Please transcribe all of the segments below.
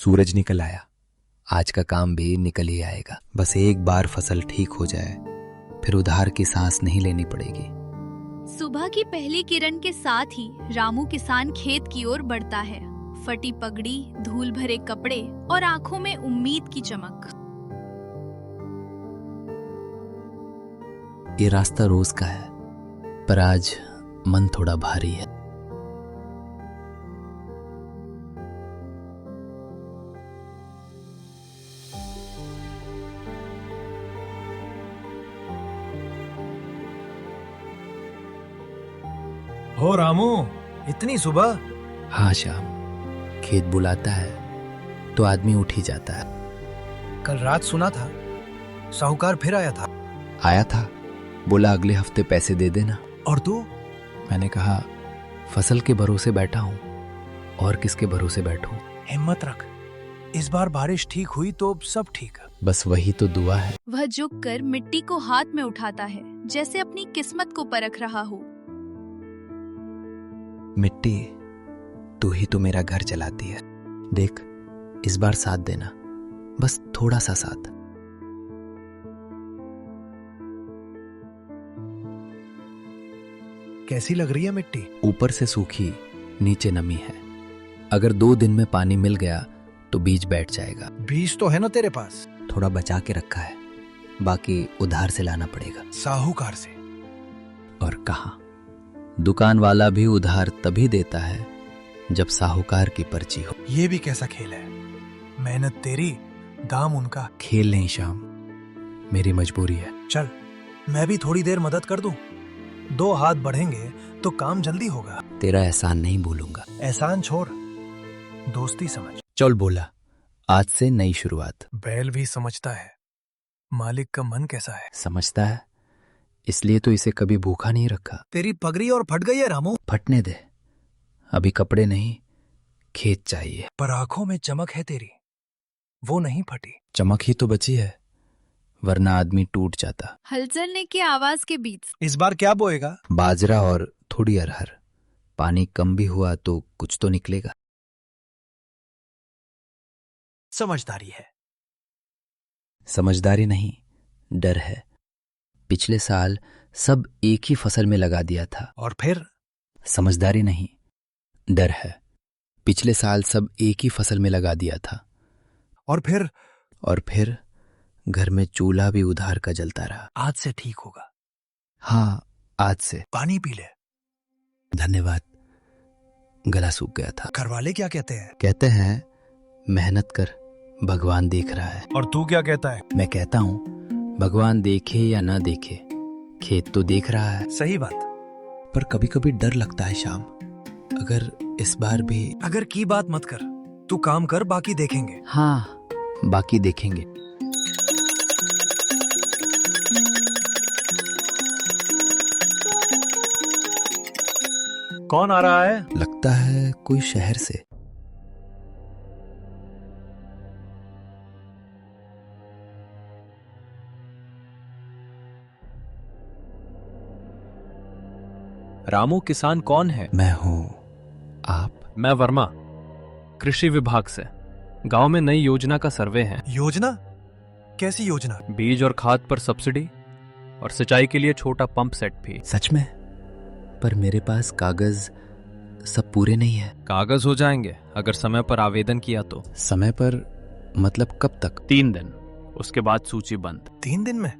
सूरज निकल आया। आज का काम भी निकल ही आएगा। बस एक बार फसल ठीक हो जाए, फिर उधार की सांस नहीं लेनी पड़ेगी। सुबह की पहली किरण के साथ ही रामू किसान खेत की ओर बढ़ता है। फटी पगड़ी, धूल भरे कपड़े और आंखों में उम्मीद की चमक। ये रास्ता रोज का है, पर आज मन थोड़ा भारी है। हो रामू, इतनी सुबह? हाँ श्याम, खेत बुलाता है तो आदमी उठ ही जाता है। कल रात सुना था साहूकार फिर आया था। आया था, बोला अगले हफ्ते पैसे दे देना। और तू? मैंने कहा फसल के भरोसे बैठा हूँ, और किसके भरोसे बैठूं। हिम्मत रख, इस बार बारिश ठीक हुई तो सब ठीक है। बस वही तो दुआ है। वह झुककर मिट्टी को हाथ में उठाता है, जैसे अपनी किस्मत को परख रहा हो। मिट्टी, तू ही तो मेरा घर चलाती है। देख, इस बार साथ देना, बस थोड़ा सा साथ। कैसी लग रही है मिट्टी? ऊपर से सूखी, नीचे नमी है। अगर 2 दिन में पानी मिल गया तो बीज बैठ जाएगा। बीज तो है ना तेरे पास? थोड़ा बचा के रखा है, बाकी उधार से लाना पड़ेगा। साहूकार से? और कहाँ, दुकान वाला भी उधार तभी देता है जब साहूकार की पर्ची हो। ये भी कैसा खेल है? मेहनत तेरी, दाम उनका। खेल नहीं श्याम, मेरी मजबूरी है। चल, मैं भी थोड़ी देर मदद कर दूं। 2 हाथ बढ़ेंगे तो काम जल्दी होगा। तेरा एहसान नहीं भूलूंगा। एहसान छोड़, दोस्ती समझ। चल बोला, आज से नई शुरुआत। बैल भी समझता है मालिक का मन कैसा है। समझता है, इसलिए तो इसे कभी भूखा नहीं रखा। तेरी पगड़ी और फट गई है रामू। फटने दे, अभी कपड़े नहीं, खेत चाहिए। पर आंखों में चमक है तेरी, वो नहीं फटी। चमक ही तो बची है, वरना आदमी टूट जाता। हल चलने की आवाज के बीच इस बार क्या बोएगा? बाजरा और थोड़ी अरहर। पानी कम भी हुआ तो कुछ तो निकलेगा। समझदारी है। समझदारी नहीं, डर है। पिछले साल सब एक ही फसल में लगा दिया था। और फिर? समझदारी नहीं, डर है। पिछले साल सब एक ही फसल में लगा दिया था। और फिर घर में चूल्हा भी उधार का जलता रहा। आज से ठीक होगा। हाँ, आज से। पानी पी ले। धन्यवाद, गला सूख गया था। घरवाले क्या कहते हैं? कहते हैं मेहनत कर, भगवान देख रहा है। और तू क्या कहता है? मैं कहता हूँ भगवान देखे या ना देखे, खेत तो देख रहा है। सही बात। पर कभी कभी डर लगता है श्याम, अगर इस बार भी। अगर की बात मत कर, तू काम कर, बाकी देखेंगे। हाँ, बाकी देखेंगे। कौन आ रहा है? लगता है कोई शहर से। रामू, किसान कौन है? मैं हूँ। आप? मैं वर्मा, कृषि विभाग से। गांव में नई योजना का सर्वे है। योजना? कैसी योजना? बीज और खाद पर सब्सिडी और सिंचाई के लिए छोटा पंप सेट भी। सच में? पर मेरे पास कागज सब पूरे नहीं है। कागज हो जाएंगे अगर समय पर आवेदन किया तो। समय पर मतलब कब तक? 3 दिन, उसके बाद सूची बंद। 3 दिन में?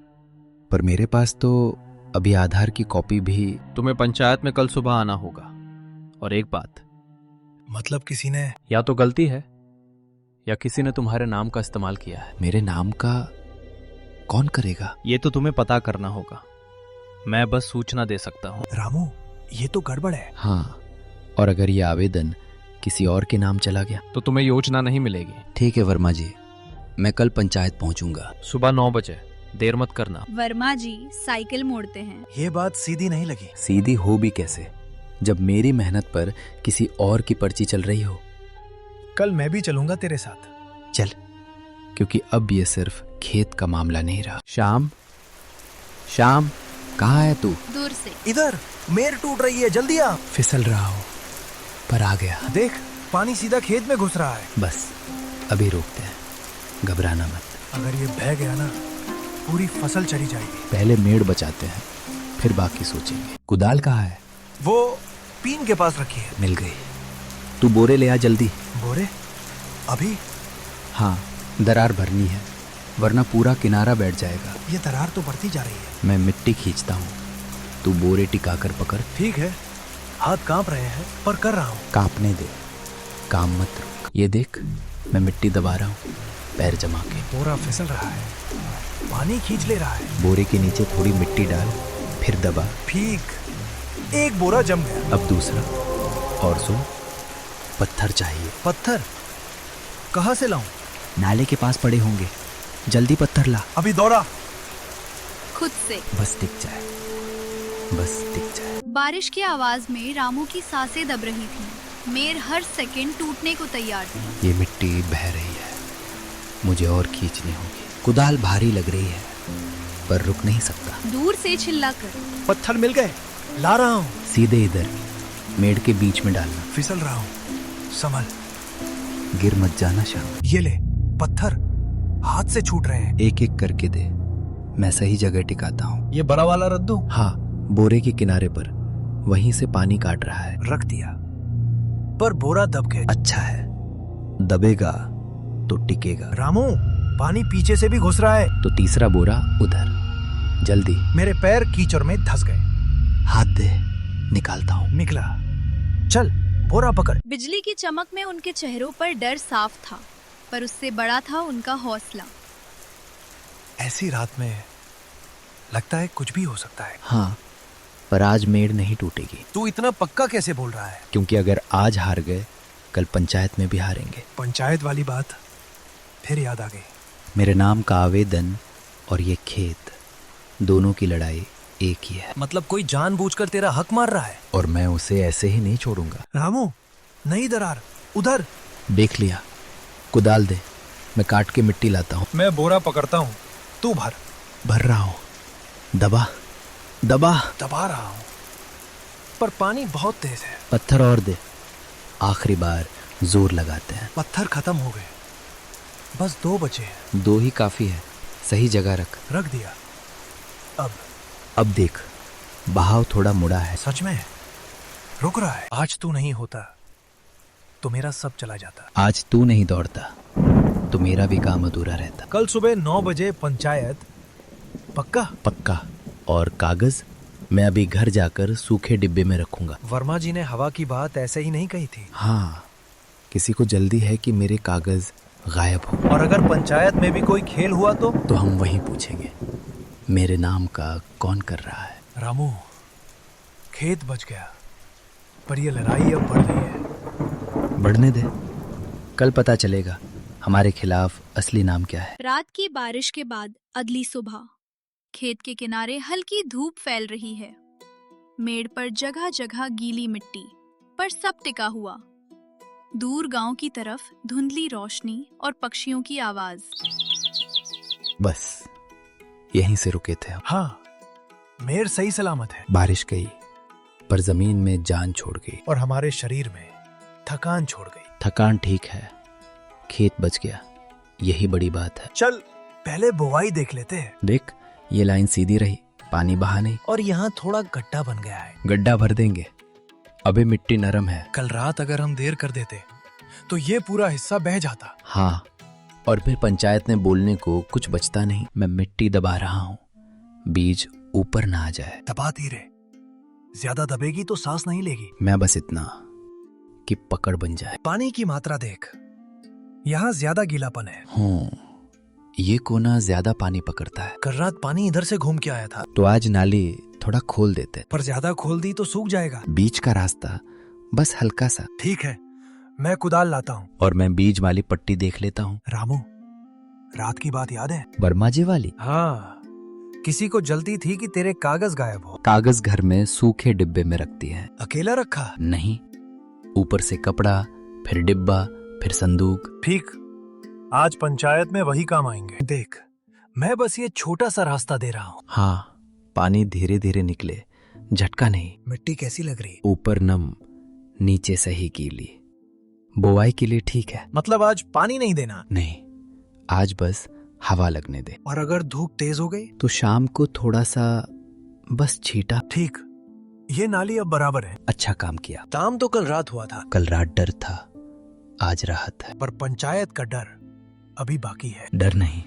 पर मेरे पास तो अभी आधार की कॉपी भी। तुम्हें पंचायत में कल सुबह आना होगा। और एक बात, मतलब किसी ने? या तो गलती है या किसी ने तुम्हारे नाम का इस्तेमाल किया है। मेरे नाम का कौन करेगा? ये तो तुम्हें पता करना होगा, मैं बस सूचना दे सकता हूँ। रामू, ये तो गड़बड़ है। हाँ, और अगर ये आवेदन किसी और के नाम चला गया तो तुम्हें योजना नहीं मिलेगी। ठीक है वर्मा जी, मैं कल पंचायत पहुंचूंगा। सुबह 9 बजे, देर मत करना। वर्मा जी साइकिल मोड़ते हैं। ये बात सीधी नहीं लगी। सीधी हो भी कैसे, जब मेरी मेहनत पर किसी और की पर्ची चल रही हो। कल मैं भी चलूंगा तेरे साथ। चल, क्योंकि अब ये सिर्फ खेत का मामला नहीं रहा। श्याम, श्याम, कहाँ है तू? दूर से। इधर, मेर टूट रही है, जल्दी आ। फिसल रहा हो, पर आ गया। देख, पानी सीधा खेत में घुस रहा है। बस अभी रोकते हैं, घबराना मत। अगर ये बह गया ना, पूरी फसल चली जाएगी। पहले मेड़ बचाते हैं, फिर बाकी सोचेंगे। कुदाल कहाँ है? वो पीन के पास रखी है। मिल गई। तू बोरे ले आ जल्दी। बोरे? अभी? हाँ, दरार भरनी है, वरना पूरा किनारा बैठ जाएगा। ये दरार तो बढ़ती जा रही है। मैं मिट्टी खींचता हूँ, तू बोरे टिकाकर पकड़। ठीक है, हाथ कांप रहे हैं पर कर रहा हूँ। कांपने दे, काम मत रुक। ये देख, मैं मिट्टी दबा रहा हूँ पैर जमा के। बोरा फिसल रहा है, पानी खींच ले रहा है। बोरे के नीचे थोड़ी मिट्टी डाल, फिर दबा। ठीक, एक बोरा जम गया। अब दूसरा। और सुन, पत्थर चाहिए। पत्थर कहाँ से लाऊं? नाले के पास पड़े होंगे, जल्दी पत्थर ला। अभी दौड़ा। खुद से। बस टिक जाए, बस टिक जाए। बारिश की आवाज में रामू की सांसें दब रही थीं। मेड़ हर सेकंड टूटने को तैयार थी। ये मिट्टी बह रही है, मुझे और खींचनी होगी। कुदाल भारी लग रही है, पर रुक नहीं सकता। दूर से चिल्लाकर, पत्थर मिल गए, ला रहा हूँ। सीधे इधर मेड़ के बीच में डालना। फिसल रहा हूँ, संभल। गिर मत जाना श्याम। ये ले, पत्थर हाथ से छूट रहे हैं। एक एक करके दे, मैं सही जगह टिकाता हूँ। ये बड़ा वाला रख दूं? हाँ, बोरे के किनारे पर, वहीं से पानी काट रहा है। रख दिया, पर बोरा दब गया। अच्छा है, दबेगा तो टिकेगा। रामू, पानी पीछे से भी घुस रहा है। तो तीसरा बोरा उधर, जल्दी। मेरे पैर कीचड़ में धंस गए। हाथ दे, निकालता हूँ। निकला। चल, बोरा पकड़। बिजली की चमक में उनके चेहरों पर डर साफ था, पर उससे बड़ा था उनका हौसला। ऐसी रात में लगता है कुछ भी हो सकता है। हाँ, पर आज मेड़ नहीं टूटेगी। तू इतना पक्का कैसे बोल रहा है? क्योंकि अगर आज हार गए, कल पंचायत में भी हारेंगे। पंचायत वाली बात फिर याद आ गई। मेरे नाम का आवेदन और ये खेत, दोनों की लड़ाई एक ही है। मतलब कोई जानबूझकर तेरा हक मार रहा है? और मैं उसे ऐसे ही नहीं छोड़ूंगा। रामू, नई दरार उधर। देख लिया, कुदाल दे, मैं काट के मिट्टी लाता हूँ। मैं बोरा पकड़ता हूँ, तू भर। भर रहा हूँ, दबा दबा। दबा रहा हूँ, पर पानी बहुत तेज है। पत्थर और दे, आखिरी बार जोर लगाते हैं। पत्थर खत्म हो गए, बस 2 बचे हैं। 2 ही काफी है, सही जगह रख। रख दिया। अब देख, बहाव थोड़ा मुड़ा है। सच में रुक रहा है। आज तू नहीं होता तो मेरा सब चला जाता। आज तू नहीं दौड़ता तो मेरा भी काम अधूरा रहता। कल सुबह 9 बजे पंचायत, पक्का? पक्का। और कागज मैं अभी घर जाकर सूखे डिब्बे में रखूंगा। वर्मा जी ने हवा की बात ऐसे ही नहीं कही थी। हाँ, किसी को जल्दी है कि मेरे कागज गायब हो। और अगर पंचायत में भी कोई खेल हुआ तो हम वहीं पूछेंगे, मेरे नाम का कौन कर रहा है। रामू, खेत बच गया, पर ये लड़ाई अब बढ़ रही है। बढ़ने दे, कल पता चलेगा हमारे खिलाफ असली नाम क्या है। रात की बारिश के बाद अगली सुबह खेत के किनारे हल्की धूप फैल रही है। मेड़ पर जगह जगह गीली मिट्टी, पर सब टिका हुआ। दूर गांव की तरफ धुंधली रोशनी और पक्षियों की आवाज। बस यहीं से रुके थे हम। हाँ, मेर सही सलामत है। बारिश गई, पर जमीन में जान छोड़ गई। और हमारे शरीर में थकान छोड़ गई। थकान ठीक है, खेत बच गया, यही बड़ी बात है। चल, पहले बुवाई देख लेते हैं। देख, ये लाइन सीधी रही, पानी बहा नहीं। और यहाँ थोड़ा गड्ढा बन गया है। गड्ढा भर देंगे, अभी मिट्टी नरम है। कल रात अगर हम देर कर देते तो ये पूरा हिस्सा बह जाता। हाँ, और फिर पंचायत में बोलने को कुछ बचता नहीं। मैं मिट्टी दबा रहा हूँ, बीज ऊपर ना आ जाए। दबा धीरे, ज्यादा दबेगी तो सांस नहीं लेगी। मैं बस इतना कि पकड़ बन जाए। पानी की मात्रा देख, यहाँ ज्यादा गीलापन है। ये कोना ज्यादा पानी पकड़ता है। कल रात पानी इधर से घूम के आया था। तो आज नाली थोड़ा खोल देते, पर ज्यादा खोल दी तो सूख जाएगा। बीच का रास्ता बस हल्का सा। ठीक है, मैं कुदाल लाता हूँ। और मैं बीज वाली पट्टी देख लेता हूँ। रामू, रात की बात याद है? वर्मा जी वाली? हाँ, किसी को जल्दी थी कि तेरे कागज गायब हो। कागज घर में सूखे डिब्बे में रखती है। अकेला रखा? नहीं, ऊपर से कपड़ा, फिर डिब्बा, फिर संदूक। ठीक, आज पंचायत में वही काम आएंगे। देख, मैं बस ये छोटा सा रास्ता दे रहा हूँ। हाँ, पानी धीरे धीरे निकले, झटका नहीं। मिट्टी कैसी लग रही? ऊपर नम, नीचे सही गीली। बुआई के लिए ठीक है। मतलब आज पानी नहीं देना? नहीं, आज बस हवा लगने दे। और अगर धूप तेज हो गई? तो शाम को थोड़ा सा बस छीटा। ठीक, ये नाली अब बराबर है। अच्छा काम किया। काम तो कल रात हुआ था, कल रात डर था, आज राहत है। पर पंचायत का डर अभी बाकी है। डर नहीं,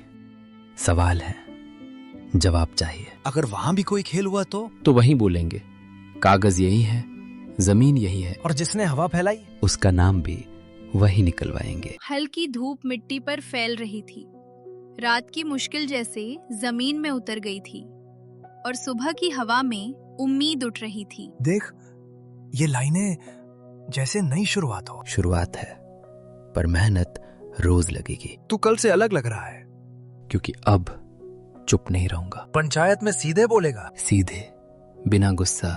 सवाल है, जवाब चाहिए। अगर वहां भी कोई खेल हुआ तो वहीं बोलेंगे कागज यही है, जमीन यही है। और जिसने हवा फैलाई? उसका नाम भी वही निकलवाएंगे। हल्की धूप मिट्टी पर फैल रही थी। रात की मुश्किल जैसे जमीन में उतर गई थी और सुबह की हवा में उम्मीद उठ रही थी। देख, ये लाइनें जैसे नई शुरुआत हो। शुरुआत है, पर मेहनत रोज लगेगी। तू कल से अलग लग रहा है। क्योंकि अब चुप नहीं रहूंगा। पंचायत में सीधे बोलेगा? सीधे, बिना गुस्सा,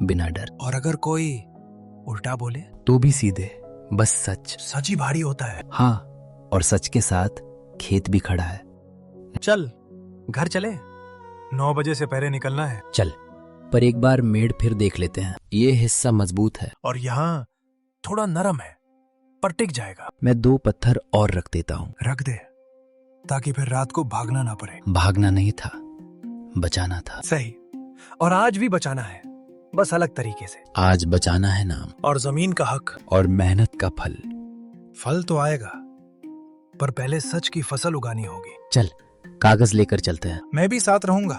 बिना डर। और अगर कोई उल्टा बोले? तो भी सीधे, बस सच। सच ही भारी होता है। हाँ, और सच के साथ खेत भी खड़ा है। चल घर चले, 9 बजे से पहले निकलना है। चल, पर एक बार मेड़ फिर देख लेते हैं। ये हिस्सा मजबूत है और यहाँ थोड़ा नरम है, पर टिक जाएगा। मैं 2 पत्थर और रख देता हूँ। रख दे, ताकि फिर रात को भागना ना पड़े। भागना नहीं था, बचाना था। सही, और आज भी बचाना है, बस अलग तरीके से। आज बचाना है नाम और जमीन का हक। और मेहनत का फल। फल तो आएगा, पर पहले सच की फसल उगानी होगी। चल, कागज लेकर चलते हैं। मैं भी साथ रहूंगा,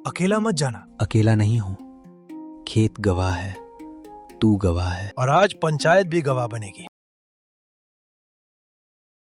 अकेला मत जाना। अकेला नहीं हूँ, खेत गवाह है, तू गवाह है। और आज पंचायत भी गवाह बनेगी।